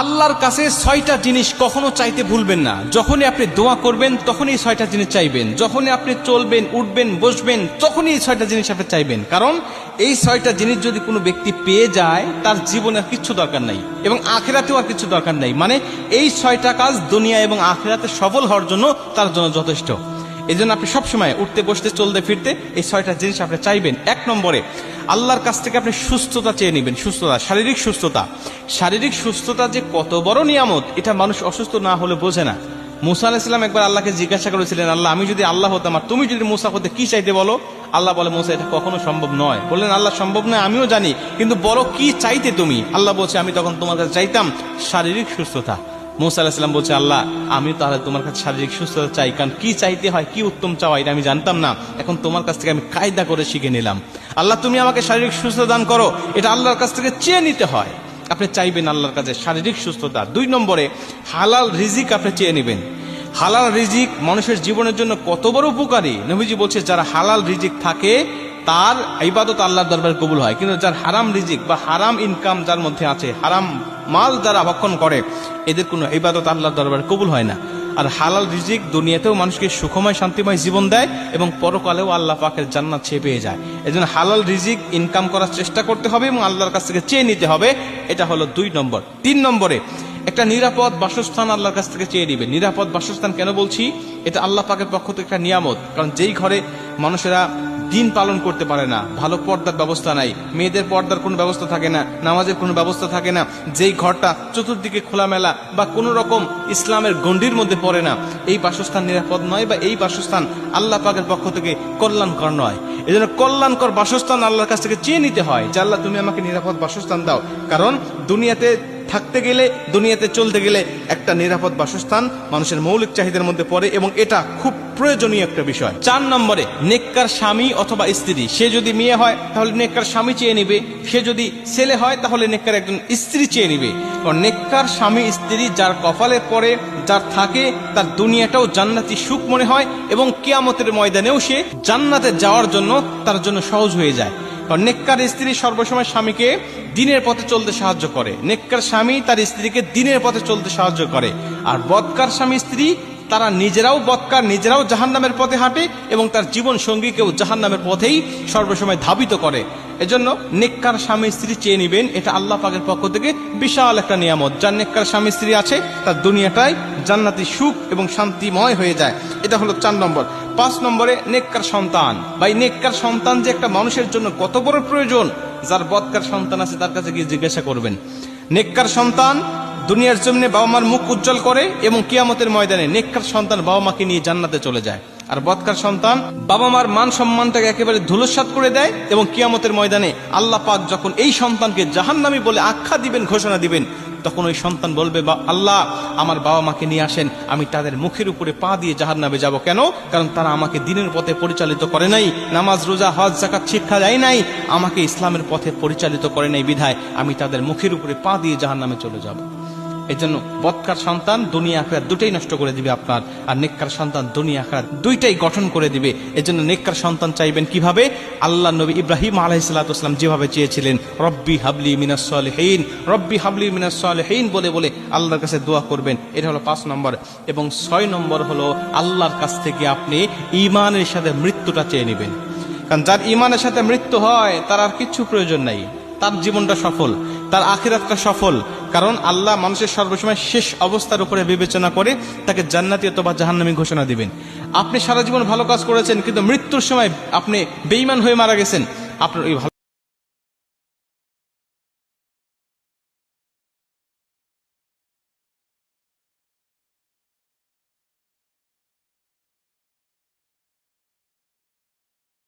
আল্লাহর কাছে 6টা জিনিস কখনো চাইতে ভুলবেন না। যখনই আপনি দোয়া করবেন তখনই 6টা জিনিস চাইবেন। যখনই আপনি চলবেন, উঠবেন, বসবেন, তখনই এই 6টা জিনিস আপনি চাইবেন। কারণ এই 6টা জিনিস যদি কোনো ব্যক্তি পেয়ে যায়, তার জীবনে আর কিচ্ছু দরকার নাই এবং আখিরাতেও আর কিছু দরকার নাই। মানে এই 6টা কাজ দুনিয়া এবং আখিরাতে সফল হওয়ার জন্য তার জন্য যথেষ্ট। এই জন্য আপনি সবসময় উঠতে, বসতে, চলতে, ফিরতে এই 6টা জিনিস আপনি চাইবেন। 1 নম্বরে আল্লাহর কাছ থেকে আপনি সুস্থতা চেয়ে নেবেন। সুস্থতা, শারীরিক সুস্থতা। শারীরিক সুস্থতা যে কত বড় নিয়ামত, এটা মানুষ অসুস্থ না হলে বোঝে না। মুসা আলাইহিস সালাম একবার আল্লাহকে জিজ্ঞাসা করেছিলেন, আল্লাহ, আমি যদি আল্লাহ হতাম আর তুমি যদি মুসা হতে, কি চাইতে বলো? আল্লাহ বলে, মুসা, এটা কখনো সম্ভব নয়। বললেন, আল্লাহ, সম্ভব নয় আমিও জানি, কিন্তু বলো কি চাইতে তুমি? আল্লাহ বলছে, আমি তখন তোমার কাছে চাইতাম শারীরিক সুস্থতা। মুসা আলাইহিস সালাম বলছে, আল্লাহ, আমি তাহলে তোমার কাছে শারীরিক সুস্থতা চাই, কারণ কি চাইতে হয়, কি উত্তম চাওয়া, এটা আমি জানতাম না। এখন তোমার কাছ থেকে আমি কায়দা করে শিখে নিলাম। আল্লাহ, তুমি আমাকে শারীরিক সুস্থতা দান করো, এটা আল্লাহর কাছ থেকে চেয়ে নিতে হয়। আপনি চাইবেন আল্লাহর কাছে শারীরিক সুস্থতা। 2 নম্বরে হালাল রিজিক আপনি চেয়ে নেবেন। হালাল রিজিক মানুষের জীবনের জন্য কত বড় উপকারী। নবীজি বলছে, যারা হালাল রিজিক থাকে তার ইবাদত আল্লাহর দরবারে কবুল হয়, কিন্তু যার হারাম রিজিক বা হারাম ইনকাম যার মধ্যে আছে, হারাম মাল যারা ভক্ষণ করে, এদের কোনো ইবাদত আল্লাহর দরবারে কবুল হয় না। আর হালাল রিজিক দুনিয়াতেও মানুষকে সুখময়, শান্তিময় জীবন দেয় এবং পরকালেও আল্লাহ পাকের জান্নাত সে পেয়ে যায়। এজন্য হালাল রিজিক ইনকাম করার চেষ্টা করতে হবে এবং আল্লাহর কাছ থেকে চেয়ে নিতে হবে। এটা হলো 2 নম্বর। 3 নম্বরে একটা নিরাপদ বাসস্থান আল্লাহর কাছ থেকে চেয়ে নিবে। নিরাপদ বাসস্থান কেন বলছি? এটা আল্লাহ পাকের পক্ষ থেকে একটা নিয়ামত। কারণ যেই ঘরে মানুষেরা দিন পালন করতে পারে না, ভালো পর্দার ব্যবস্থা নাই, মেয়েদের পর্দার কোনো ব্যবস্থা থাকে না, নামাজের কোনো ব্যবস্থা থাকে না, যেই ঘরটা চতুর্দিকে খোলামেলা বা কোনো রকম ইসলামের গণ্ডির মধ্যে পড়ে না, এই বাসস্থান নিরাপদ নয় বা এই বাসস্থান আল্লাহ পাকের পক্ষ থেকে কল্যাণকর নয়। এই জন্য কল্যাণকর বাসস্থান আল্লাহর কাছ থেকে চেয়ে নিতে হয় যে, আল্লাহ, তুমি আমাকে নিরাপদ বাসস্থান দাও। কারণ দুনিয়াতে থাকতে গেলে, দুনিয়াতে চলতে গেলে একটা নিরাপদ বাসস্থান মানুষের মৌলিক চাহিদার মধ্যে পড়ে এবং এটা খুব প্রয়োজনীয় একটা বিষয়। 4 নম্বরে নেককার স্বামী অথবা স্ত্রী। সে যদি মেয়ে হয় তাহলে নেককার স্বামী চেয়ে নিবে, সে যদি ছেলে হয় তাহলে নেককার একজন স্ত্রী চেয়ে নিবে। কারণ নেককার স্বামী স্ত্রী যার কপালে পড়ে, যার থাকে, তার দুনিয়াটাও জান্নাতি সুখ মনে হয় এবং কিয়ামতের ময়দানেও সে জান্নাতে যাওয়ার জন্য তার জন্য সহজ হয়ে যায়। কারণ নেককার স্ত্রী সর্বসময় স্বামীকে দিনের পথে চলতে সাহায্য করে। নেককার স্বামী তার স্ত্রীকে দিনের পথে চলতে সাহায্য করে। আর বদকার স্বামী স্ত্রী তারা নিজেরাও বদকার, নিজেরাও জাহান্নামের পথে হাঁটে এবং তার জীবন সঙ্গীকেও জাহান্নামের পথেই সর্বসময় ধাবিত করে। এজন্য নেককার স্বামী স্ত্রী চেয়ে নিবেন। এটা আল্লাহ পাকের পক্ষ থেকে বিশাল একটা নিয়ামত। যার নেককার স্বামী স্ত্রী আছে তার দুনিয়াটাই জান্নাতি সুখ এবং শান্তিময় হয়ে যায়। এটা হলো 4 নম্বর। 5 নম্বরে নেককার সন্তান। ভাই, নেককার সন্তান যে একটা মানুষের জন্য কত বড় প্রয়োজন, যার বদকার সন্তান আছে তার কাছে গিয়ে জিজ্ঞাসা করবেন। নেককার সন্তান দুনিয়ার জমিনে বাবা মার মুখ উজ্জ্বল করে এবং কিয়ামতের ময়দানে নেককার সন্তান বাবা মাকে নিয়ে জান্নাতে চলে যায়। আর বদকার সন্তান বাবা মার মান সম্মানটাকে একেবারে ধূলিসাৎ করে দেয় এবং কিয়ামতের ময়দানে আল্লাহ পাক যখন এই সন্তানকে জাহান্নামী বলে আখ্যা দিবেন, ঘোষণা দিবেন, তখন ওই সন্তান বলবে, আল্লাহ, আমার বাবা মাকে নিয়ে আসেন, আমি তাদের মুখের উপরে পা দিয়ে জাহান্নামে যাব। কেন? কারণ তারা আমাকে দিনের পথে পরিচালিত করে নাই, নামাজ, রোজা, হজ, যাকাত শিক্ষা দেয় নাই, আমাকে ইসলামের পথে পরিচালিত করে নাই, বিধায় আমি তাদের মুখের উপরে পা দিয়ে জাহান্নামে চলে যাব। এই জন্য বদকার সন্তান দুনিয়া আখিরাত দুটাই নষ্ট করে দিবে আপনার, আর নেককার সন্তান দুনিয়া আখিরাত দুইটাই গঠন করে দিবে। এই জন্য নেককার সন্তান চাইবেন কিভাবে? আল্লাহ নবী ইব্রাহিম আলাইহিস সালাম যেভাবে চেয়েছিলেন, রব্বি হাবলি মিনাস সালিহিন, রব্বি হাবলি মিনাস সালিহিন বলে বলে আল্লাহর কাছে দোয়া করবেন। এটা হলো 5 নম্বর। এবং 6 নম্বর হলো আল্লাহর কাছ থেকে আপনি ঈমানের সাথে মৃত্যুটা চেয়ে নেবেন। কারণ যার ঈমানের সাথে মৃত্যু হয় তার আর কিচ্ছু প্রয়োজন নাই, তার জীবনটা সফল, তার আখিরাতটা সফল। কারণ আল্লাহ মানুষের সর্বসময় শেষ অবস্থার উপরে বিবেচনা করে তাকে জান্নাতি অথবা জাহান্নামী ঘোষণা দিবেন। আপনি সারা জীবন ভালো কাজ করেছেন কিন্তু মৃত্যুর সময় আপনি বেঈমান হয়ে মারা গেছেন, আপনার ওই